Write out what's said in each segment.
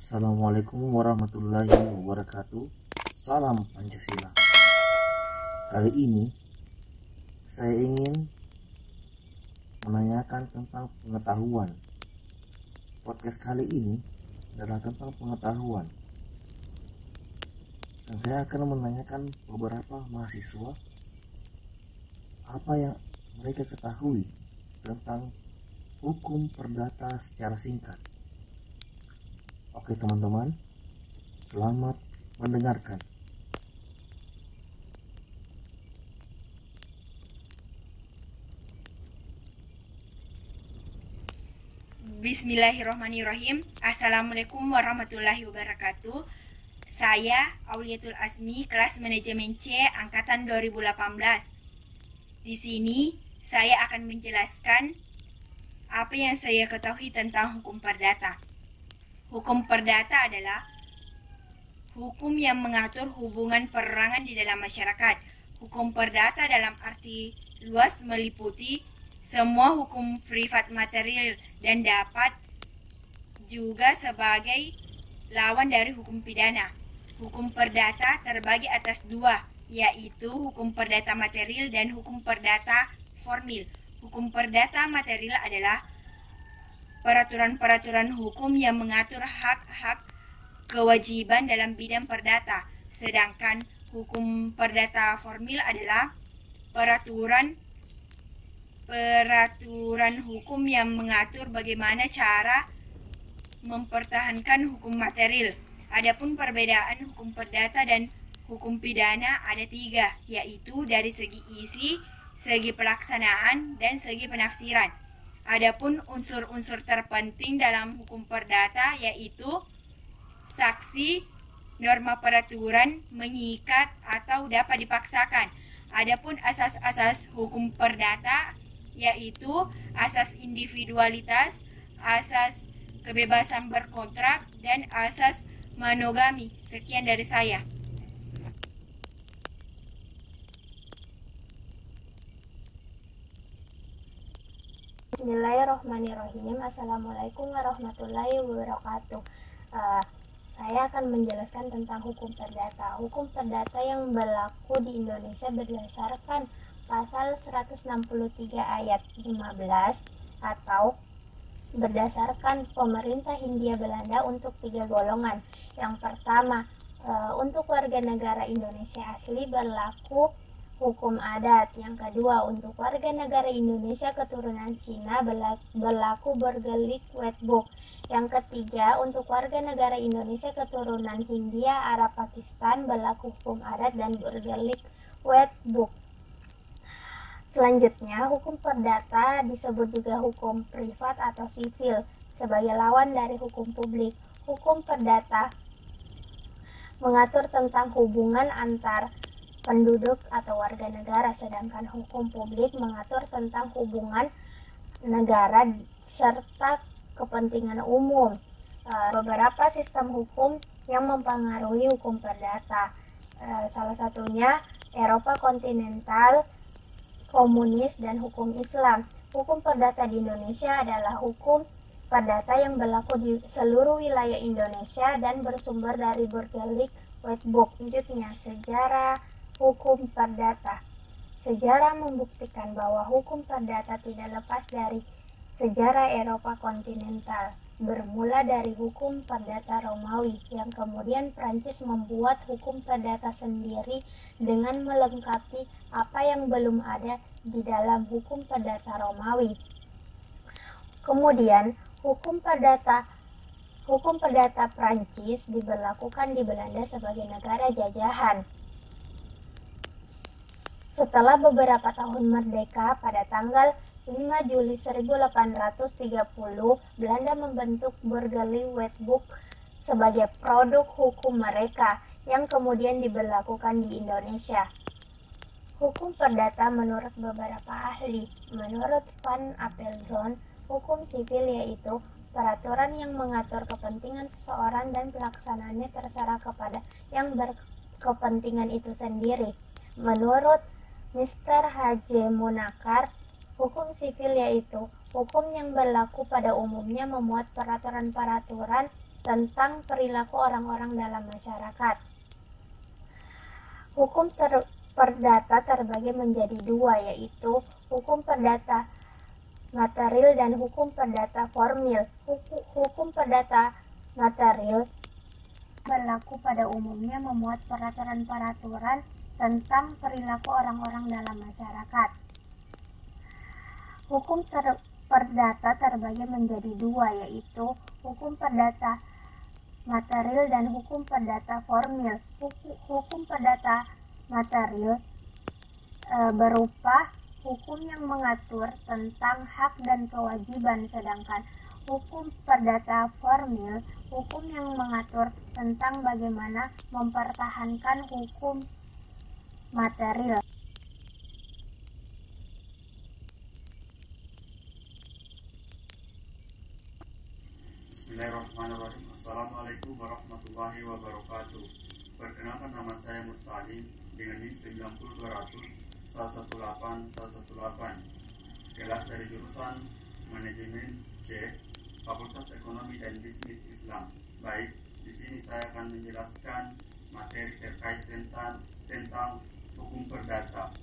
Assalamualaikum warahmatullahi wabarakatuh. Salam Pancasila. Kali ini saya ingin menanyakan tentang pengetahuan. Podcast kali ini adalah tentang pengetahuan. Dan saya akan menanyakan beberapa mahasiswa apa yang mereka ketahui tentang hukum perdata secara singkat. Oke teman-teman, selamat mendengarkan. Bismillahirrahmanirrahim. Assalamualaikum warahmatullahi wabarakatuh. Saya Auliatul Asmi, kelas manajemen C angkatan 2018. Di sini saya akan menjelaskan apa yang saya ketahui tentang hukum perdata. Hukum perdata adalah hukum yang mengatur hubungan perorangan di dalam masyarakat. Hukum perdata dalam arti luas meliputi semua hukum privat material dan dapat juga sebagai lawan dari hukum pidana. Hukum perdata terbagi atas dua, yaitu hukum perdata material dan hukum perdata formil. Hukum perdata material adalah peraturan-peraturan hukum yang mengatur hak-hak kewajiban dalam bidang perdata, sedangkan hukum perdata formil adalah peraturan hukum yang mengatur bagaimana cara mempertahankan hukum material. Adapun perbedaan hukum perdata dan hukum pidana ada tiga, yaitu dari segi isi, segi pelaksanaan, dan segi penafsiran. Adapun unsur-unsur terpenting dalam hukum perdata yaitu saksi, norma peraturan, mengikat atau dapat dipaksakan. Adapun asas-asas hukum perdata yaitu asas individualitas, asas kebebasan berkontrak, dan asas monogami. Sekian dari saya. Bismillahirrahmanirrahim. Assalamualaikum warahmatullahi wabarakatuh. Saya akan menjelaskan tentang hukum perdata. Hukum perdata yang berlaku di Indonesia berdasarkan pasal 163 ayat 15 atau berdasarkan pemerintah Hindia Belanda untuk 3 golongan. Yang pertama, untuk warga negara Indonesia asli berlaku hukum adat. Yang kedua, untuk warga negara Indonesia keturunan Cina berlaku Bürgerlich Wetboek. Yang ketiga, untuk warga negara Indonesia keturunan Hindia, Arab, Pakistan berlaku hukum adat dan Bürgerlich Wetboek. Selanjutnya, hukum perdata disebut juga hukum privat atau sivil sebagai lawan dari hukum publik. Hukum perdata mengatur tentang hubungan antar penduduk atau warga negara, sedangkan hukum publik mengatur tentang hubungan negara serta kepentingan umum. Beberapa sistem hukum yang mempengaruhi hukum perdata, salah satunya Eropa kontinental, komunis, dan hukum Islam. Hukum perdata di Indonesia adalah hukum perdata yang berlaku di seluruh wilayah Indonesia dan bersumber dari Bürgerlich Wetboek. Selanjutnya, sejarah hukum perdata. Sejarah membuktikan bahwa hukum perdata tidak lepas dari sejarah Eropa kontinental, bermula dari hukum perdata Romawi, yang kemudian Prancis membuat hukum perdata sendiri dengan melengkapi apa yang belum ada di dalam hukum perdata Romawi. Kemudian, hukum perdata Prancis diberlakukan di Belanda sebagai negara jajahan. Setelah beberapa tahun merdeka, pada tanggal 5 Juli 1830, Belanda membentuk Bürgerlich Wetboek sebagai produk hukum mereka yang kemudian diberlakukan di Indonesia. Hukum perdata menurut beberapa ahli. Menurut Van Apeldoorn, hukum sivil yaitu peraturan yang mengatur kepentingan seseorang dan pelaksanaannya terserah kepada yang berkepentingan itu sendiri. Menurut Mr. H.J. Munakar, hukum sivil yaitu hukum yang berlaku pada umumnya memuat peraturan-peraturan tentang perilaku orang-orang dalam masyarakat. Hukum perdata terbagi menjadi dua, yaitu hukum perdata material dan hukum perdata formil. Hukum perdata material berlaku pada umumnya memuat peraturan-peraturan tentang perilaku orang-orang dalam masyarakat. Hukum perdata terbagi menjadi dua, yaitu hukum perdata material dan hukum perdata formil. Hukum perdata material berupa hukum yang mengatur tentang hak dan kewajiban, sedangkan hukum perdata formil hukum yang mengatur tentang bagaimana mempertahankan hukum material. Bismillahirrahmanirrahim. Assalamualaikum warahmatullahi wabarakatuh. Perkenalkan, nama saya Mursalin dengan NIM 90200118118. Kelas dari jurusan Manajemen C, Fakultas Ekonomi dan Bisnis Islam. Baik, di sini saya akan menjelaskan materi terkait tentang hukum perdata.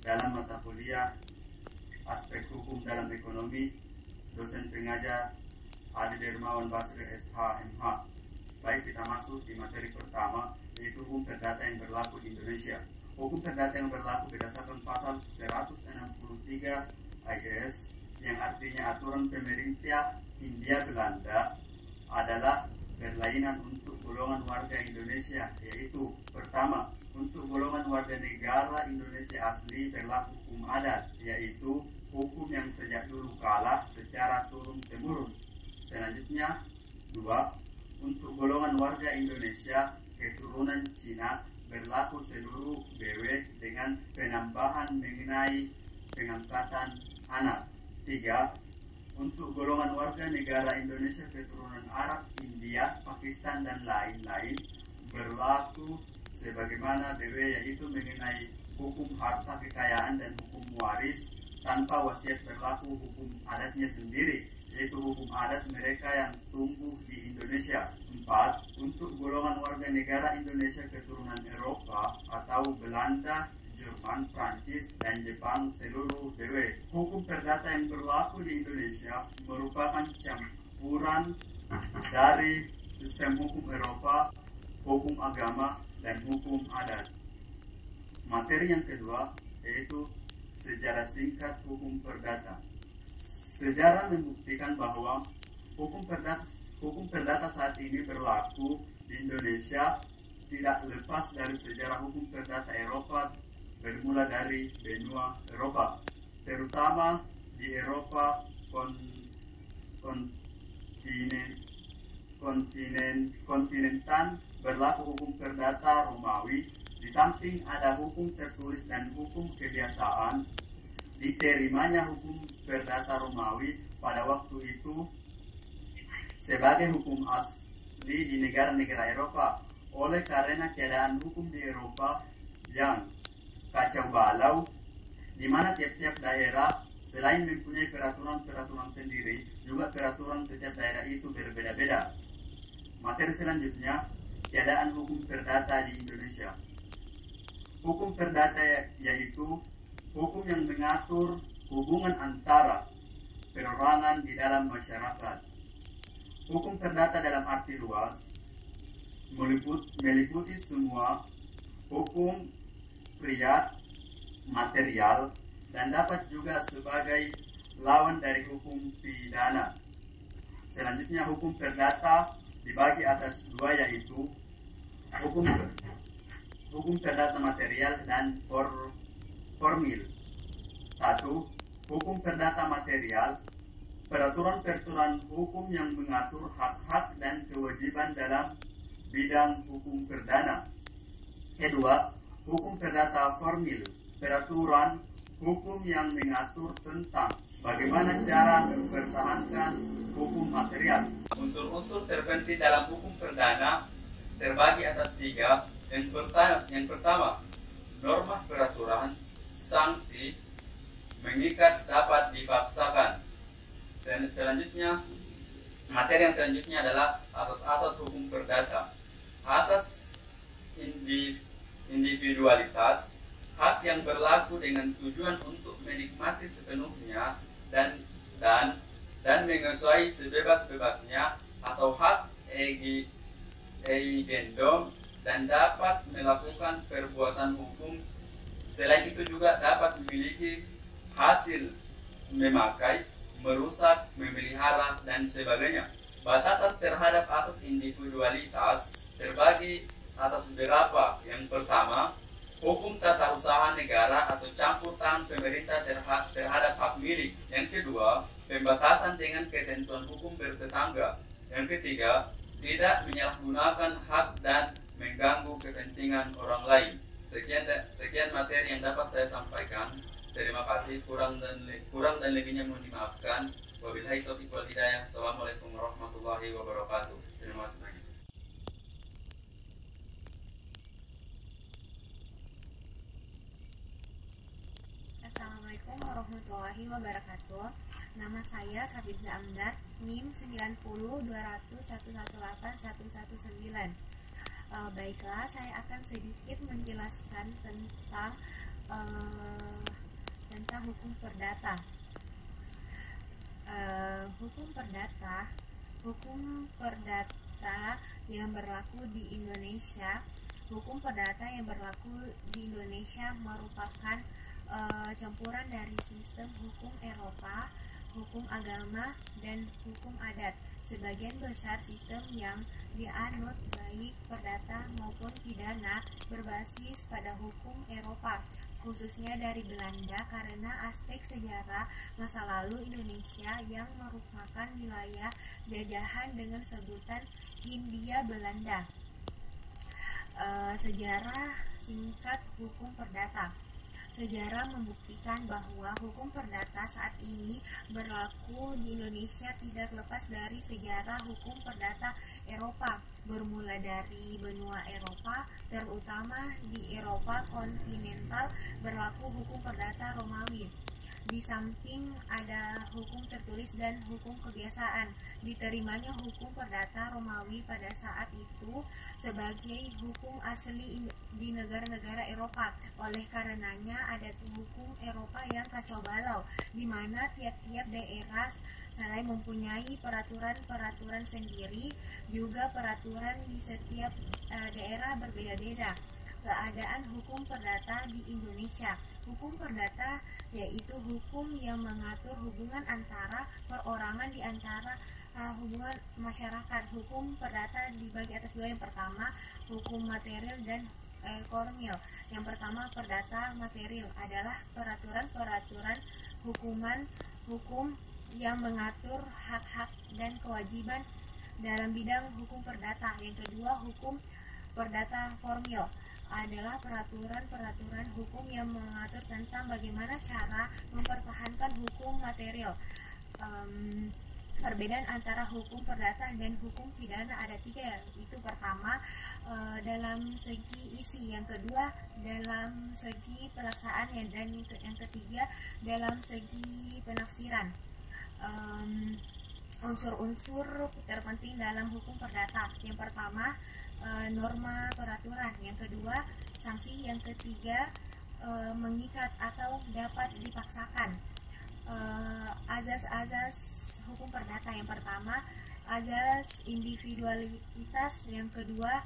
Dalam mata kuliah Aspek Hukum dalam Ekonomi, dosen pengajar Adi Dermawan Basri SH MH. Baik, kita masuk di materi pertama, yaitu hukum perdata yang berlaku di Indonesia. Hukum perdata yang berlaku berdasarkan pasal 163 AGS, yang artinya aturan pemerintah Hindia Belanda, adalah berlainan untuk golongan warga Indonesia, yaitu pertama, untuk golongan warga negara Indonesia asli berlaku hukum adat, yaitu hukum yang sejak dulu kala secara turun-temurun. Selanjutnya, dua, untuk golongan warga Indonesia keturunan Cina berlaku seluruh BW dengan penambahan mengenai pengangkatan anak. Tiga, untuk golongan warga negara Indonesia keturunan Arab, India, Pakistan, dan lain-lain berlaku sebagaimana BW, yaitu mengenai hukum harta kekayaan dan hukum waris tanpa wasiat. Berlaku hukum adatnya sendiri, yaitu hukum adat mereka yang tumbuh di Indonesia. 4. Untuk golongan warga negara Indonesia keturunan Eropa atau Belanda, Jerman, Prancis, dan Jepang seluruh BW. Hukum perdata yang berlaku di Indonesia merupakan campuran dari sistem hukum Eropa, hukum agama, dan hukum adat. Materi yang kedua yaitu sejarah singkat hukum perdata. Sejarah membuktikan bahwa hukum perdata saat ini berlaku di Indonesia tidak lepas dari sejarah hukum perdata Eropa, bermula dari benua Eropa, terutama di Eropa kontinental berlaku hukum perdata Romawi. Di samping ada hukum tertulis dan hukum kebiasaan, diterimanya hukum perdata Romawi pada waktu itu sebagai hukum asli di negara-negara Eropa. Oleh karena keadaan hukum di Eropa yang kacau balau, di mana tiap-tiap daerah selain mempunyai peraturan-peraturan sendiri, juga peraturan setiap daerah itu berbeda-beda. Materi selanjutnya, keadaan hukum perdata di Indonesia. Hukum perdata yaitu hukum yang mengatur hubungan antara perorangan di dalam masyarakat. Hukum perdata dalam arti luas meliputi semua hukum priat material dan dapat juga sebagai lawan dari hukum pidana. Selanjutnya, hukum perdata dibagi atas dua, yaitu hukum perdata material dan formil. 1. Hukum perdata material, peraturan-peraturan hukum yang mengatur hak-hak dan kewajiban dalam bidang hukum perdana. Kedua, hukum perdata formil, peraturan hukum yang mengatur tentang bagaimana cara mempertahankan hukum material. Unsur-unsur terpenting dalam hukum perdana terbagi atas 3. Yang pertama, norma peraturan, sanksi, mengikat dapat dipaksakan. Selanjutnya, Materi yang selanjutnya adalah asas hukum perdata. Atas individualitas, hak yang berlaku dengan tujuan untuk menikmati sepenuhnya dan menguasai sebebas-bebasnya, atau hak eigendom, dan dapat melakukan perbuatan hukum. Selain itu juga dapat memiliki hasil memakai, merusak, memelihara, dan sebagainya. Batasan terhadap atas individualitas terbagi atas beberapa. Yang pertama, hukum tata usaha negara atau campur tangan pemerintah terhadap hak milik. Yang kedua, pembatasan dengan ketentuan hukum bertetangga. Yang ketiga, tidak menyalahgunakan hak dan mengganggu kepentingan orang lain. Sekian materi yang dapat saya sampaikan. Terima kasih. Kurang dan lebihnya mohon dimaafkan. Wabillahi taufiq wal hidayah. Assalamualaikum warahmatullahi wabarakatuh. Terima kasih banyak. Assalamualaikum warahmatullahi wabarakatuh. Nama saya Khadijah Amdar, NIM 9021118119. Baiklah, saya akan sedikit menjelaskan tentang hukum perdata. Hukum perdata yang berlaku di Indonesia. Hukum perdata yang berlaku di Indonesia merupakan campuran dari sistem hukum Eropa, hukum agama, dan hukum adat. Sebagian besar sistem yang dianut baik perdata maupun pidana berbasis pada hukum Eropa, khususnya dari Belanda, karena aspek sejarah masa lalu Indonesia yang merupakan wilayah jajahan dengan sebutan Hindia Belanda. Sejarah singkat hukum perdata. Sejarah membuktikan bahwa hukum perdata saat ini berlaku di Indonesia tidak lepas dari sejarah hukum perdata Eropa, bermula dari benua Eropa, terutama di Eropa kontinental berlaku hukum perdata Romawi. Di samping ada hukum tertulis dan hukum kebiasaan, diterimanya hukum perdata Romawi pada saat itu sebagai hukum asli di negara-negara Eropa. Oleh karenanya ada hukum Eropa yang kacau balau, di mana tiap-tiap daerah selain mempunyai peraturan-peraturan sendiri, juga peraturan di setiap daerah berbeda-beda. Keadaan hukum perdata di Indonesia. Hukum perdata yaitu hukum yang mengatur hubungan antara perorangan di antara hubungan masyarakat. Hukum perdata dibagi atas dua. Yang pertama, hukum material dan formil. Yang pertama, perdata material adalah peraturan-peraturan hukum yang mengatur hak-hak dan kewajiban dalam bidang hukum perdata. Yang kedua, hukum perdata formil adalah peraturan-peraturan hukum yang mengatur tentang bagaimana cara mempertahankan hukum material. Perbedaan antara hukum perdata dan hukum pidana ada tiga. Itu pertama, dalam segi isi, yang kedua dalam segi pelaksanaan, dan yang ketiga dalam segi penafsiran. Unsur-unsur terpenting dalam hukum perdata. Yang pertama, norma peraturan. Yang kedua, sanksi. Yang ketiga, mengikat atau dapat dipaksakan. Azas-azas hukum perdata. Yang pertama, azas individualitas. Yang kedua,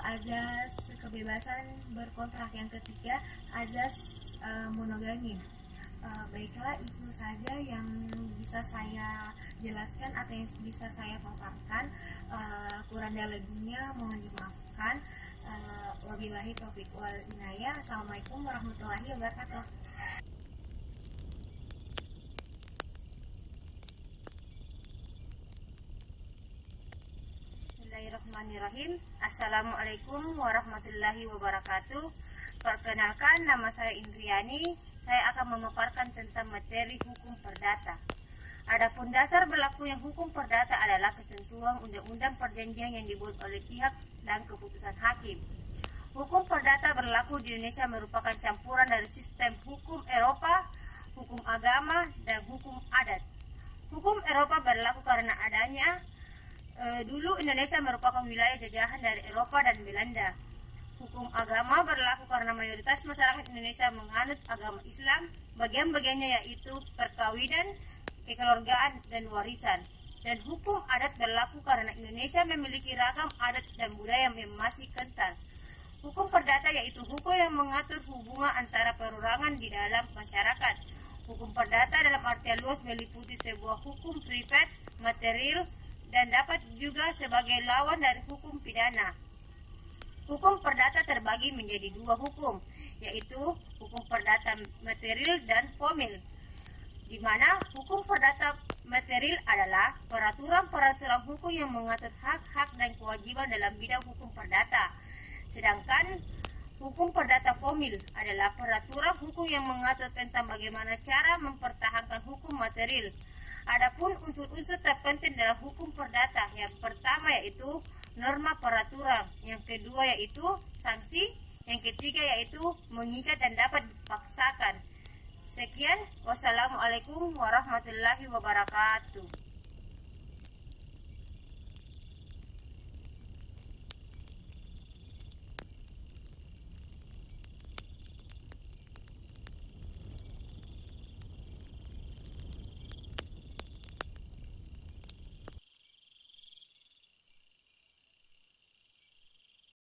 azas kebebasan berkontrak. Yang ketiga, azas monogami. Baiklah, itu saja yang bisa saya jelaskan atau yang bisa saya paparkan. Kurang dan lebihnya mohon dimaafkan. Wabillahi taufiq wal hidayah. Assalamualaikum warahmatullahi wabarakatuh. Bismillahirrahmanirrahim. Assalamualaikum warahmatullahi wabarakatuh. Perkenalkan, nama saya Indriani. Saya akan memaparkan tentang materi hukum perdata. Adapun dasar berlakunya hukum perdata adalah ketentuan undang-undang perjanjian yang dibuat oleh pihak dan keputusan hakim. Hukum perdata berlaku di Indonesia merupakan campuran dari sistem hukum Eropa, hukum agama, dan hukum adat. Hukum Eropa berlaku karena adanya Dulu Indonesia merupakan wilayah jajahan dari Eropa dan Belanda. Hukum agama berlaku karena mayoritas masyarakat Indonesia menganut agama Islam, bagian-bagiannya yaitu perkawinan, kekeluargaan, dan warisan. Dan hukum adat berlaku karena Indonesia memiliki ragam adat dan budaya yang masih kental. Hukum perdata yaitu hukum yang mengatur hubungan antara perorangan di dalam masyarakat. Hukum perdata dalam artian luas meliputi sebuah hukum privat, material, dan dapat juga sebagai lawan dari hukum pidana. Hukum perdata terbagi menjadi dua hukum, yaitu hukum perdata material dan formil, di mana hukum perdata material adalah peraturan-peraturan hukum yang mengatur hak-hak dan kewajiban dalam bidang hukum perdata. Sedangkan hukum perdata formil adalah peraturan hukum yang mengatur tentang bagaimana cara mempertahankan hukum material. Adapun unsur-unsur terpenting dalam hukum perdata, yang pertama yaitu norma peraturan, yang kedua yaitu sanksi, yang ketiga yaitu mengikat dan dapat dipaksakan. Sekian, wassalamualaikum warahmatullahi wabarakatuh.